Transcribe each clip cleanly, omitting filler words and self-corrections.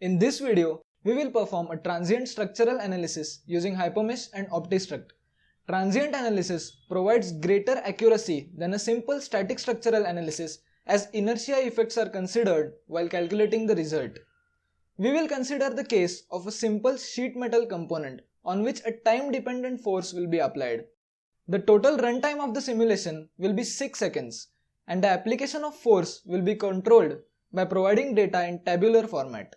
In this video, we will perform a transient structural analysis using Hypermesh and OptiStruct. Transient analysis provides greater accuracy than a simple static structural analysis as inertia effects are considered while calculating the result. We will consider the case of a simple sheet metal component on which a time-dependent force will be applied. The total runtime of the simulation will be 6 seconds and the application of force will be controlled by providing data in tabular format.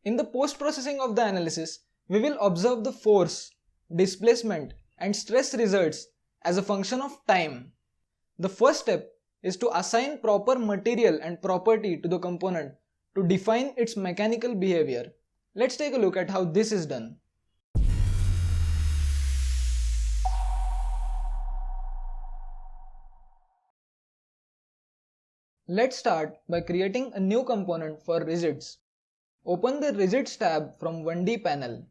In the post-processing of the analysis, we will observe the force, displacement and stress results as a function of time. The first step is to assign proper material and property to the component to define its mechanical behavior. Let's take a look at how this is done. Let's start by creating a new component for rigids. Open the Rigids tab from 1D panel.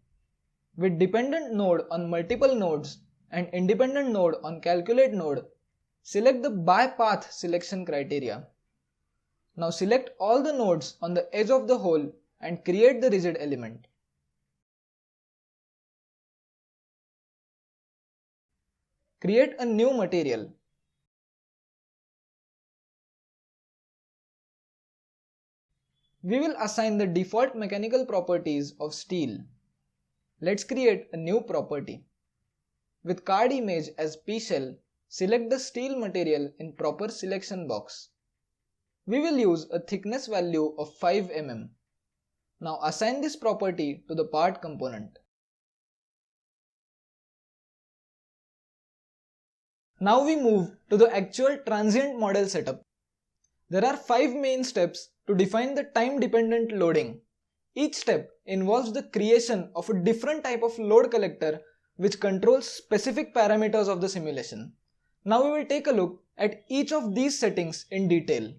With dependent node on multiple nodes and independent node on calculate node, select the by path selection criteria. Now select all the nodes on the edge of the hole and create the rigid element. Create a new material. We will assign the default mechanical properties of steel. Let's create a new property. With card image as P-shell, select the steel material in proper selection box. We will use a thickness value of 5 mm. Now assign this property to the part component. Now we move to the actual transient model setup. There are 5 main steps to define the time-dependent loading. Each step involves the creation of a different type of load collector which controls specific parameters of the simulation. Now we will take a look at each of these settings in detail.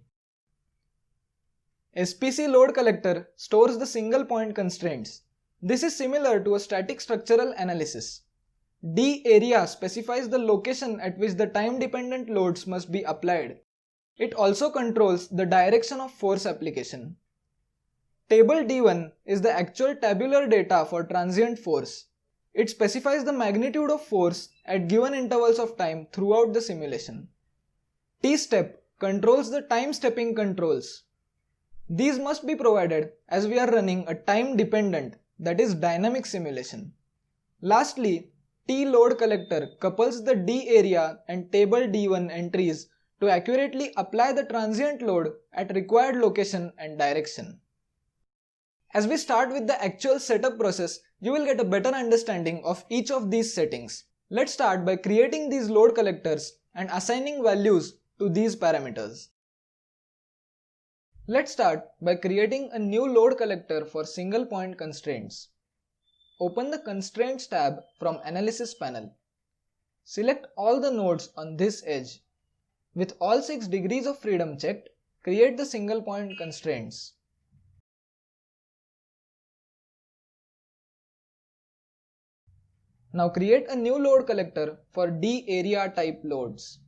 SPC load collector stores the single point constraints. This is similar to a static structural analysis. D area specifies the location at which the time-dependent loads must be applied. It also controls the direction of force application. Table D1 is the actual tabular data for transient force. It specifies the magnitude of force at given intervals of time throughout the simulation. T-step controls the time stepping controls. These must be provided as we are running a time-dependent, that is dynamic simulation. Lastly, T-load collector couples the D area and table D1 entries to accurately apply the transient load at required location and direction. As we start with the actual setup process, you will get a better understanding of each of these settings. Let's start by creating these load collectors and assigning values to these parameters. Let's start by creating a new load collector for single point constraints. Open the Constraints tab from Analysis panel. Select all the nodes on this edge. With all 6 degrees of freedom checked, create the single point constraints. Now create a new load collector for D area type loads.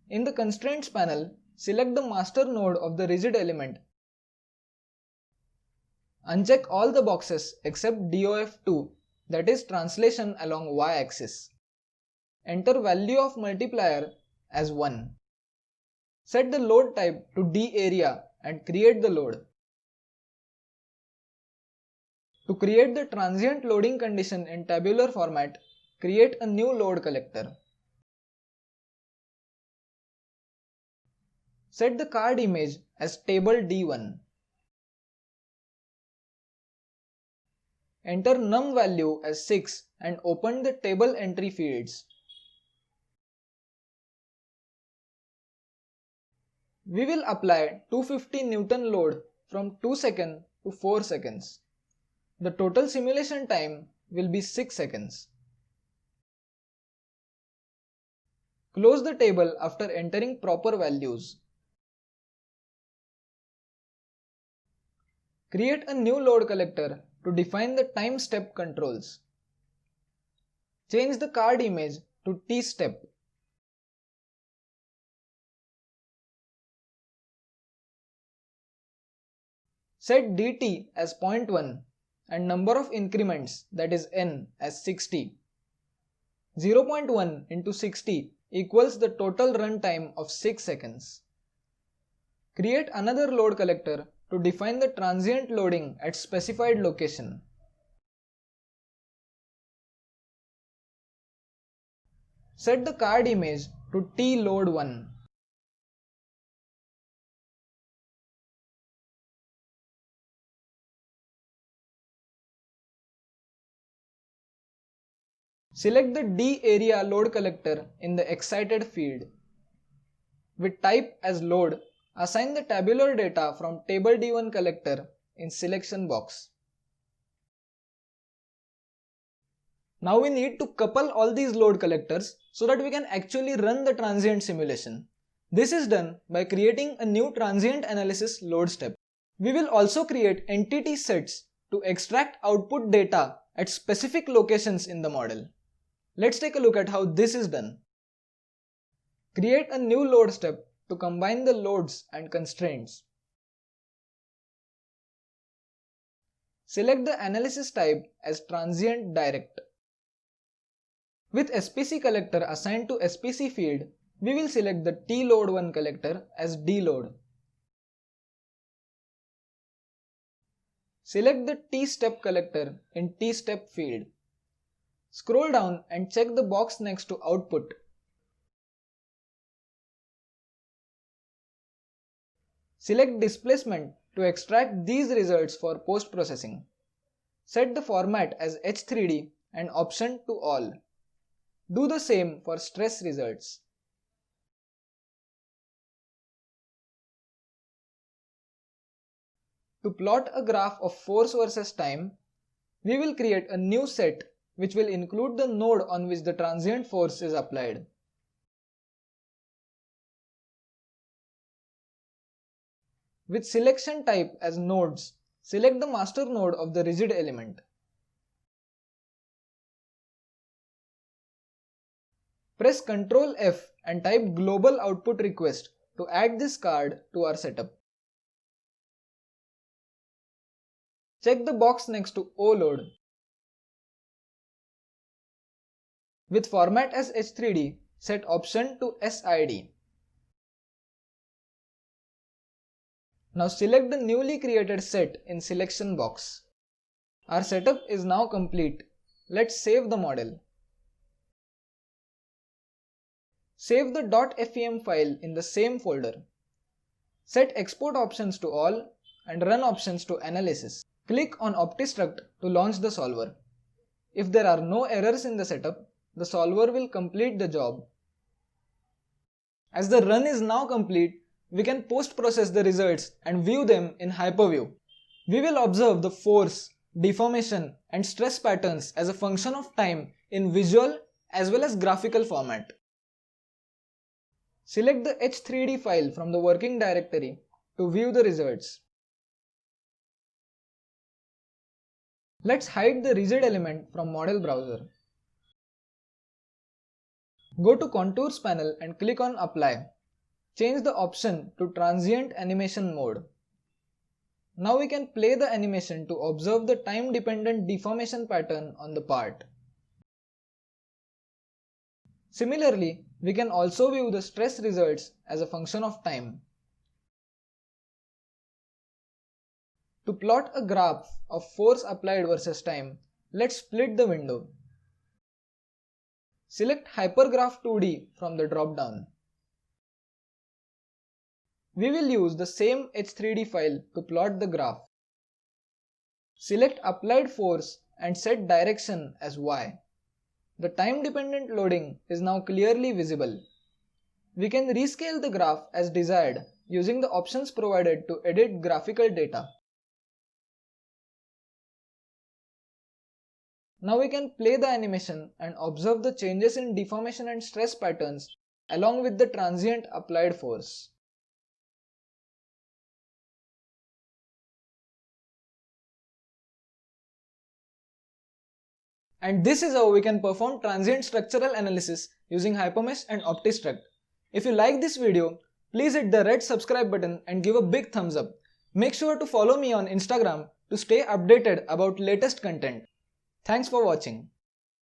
In the Constraints panel, select the master node of the rigid element. Uncheck all the boxes except DOF2, that is translation along y-axis. Enter value of multiplier as 1. Set the load type to D area and create the load. To create the transient loading condition in tabular format, create a new load collector. Set the card image as table D1. Enter num value as 6 and open the table entry fields. We will apply 250 Newton load from 2 seconds to 4 seconds. The total simulation time will be 6 seconds. Close the table after entering proper values. Create a new load collector to define the time step controls. Change the card image to T-step. Set dt as 0.1 and number of increments, that is n, as 60. 0.1 into 60 equals the total run time of 6 seconds. Create another load collector to define the transient loading at specified location. Set the card image to tload1. Select the D area load collector in the excited field. With type as load, assign the tabular data from table D1 collector in selection box. Now we need to couple all these load collectors so that we can actually run the transient simulation. This is done by creating a new transient analysis load step. We will also create entity sets to extract output data at specific locations in the model. Let's take a look at how this is done. Create a new load step to combine the loads and constraints. Select the analysis type as transient direct. With SPC collector assigned to SPC field, we will select the tload1 collector as dload. Select the tstep collector in tstep field. Scroll down and check the box next to output. Select displacement to extract these results for post-processing. Set the format as H3D and option to all. Do the same for stress results. To plot a graph of force versus time, we will create a new set which will include the node on which the transient force is applied. With selection type as nodes, select the master node of the rigid element. Press Ctrl F and type global output request to add this card to our setup. Check the box next to O-load. With format as H3D, set option to SID. Now select the newly created set in selection box. Our setup is now complete. Let's save the model. Save the .fem file in the same folder. Set export options to all and run options to analysis. Click on OptiStruct to launch the solver. If there are no errors in the setup, the solver will complete the job. As the run is now complete, we can post-process the results and view them in Hyperview. We will observe the force, deformation, and stress patterns as a function of time in visual as well as graphical format. Select the H3D file from the working directory to view the results. Let's hide the rigid element from Model Browser. Go to Contours panel and click on Apply. Change the option to Transient Animation Mode. Now we can play the animation to observe the time-dependent deformation pattern on the part. Similarly, we can also view the stress results as a function of time. To plot a graph of force applied versus time, let's split the window. Select Hypergraph 2D from the drop-down. We will use the same H3D file to plot the graph. Select Applied Force and set direction as Y. The time-dependent loading is now clearly visible. We can rescale the graph as desired using the options provided to edit graphical data. Now we can play the animation and observe the changes in deformation and stress patterns along with the transient applied force. And this is how we can perform transient structural analysis using Hypermesh and OptiStruct. If you like this video, please hit the red subscribe button and give a big thumbs up. Make sure to follow me on Instagram to stay updated about latest content. Thanks for watching.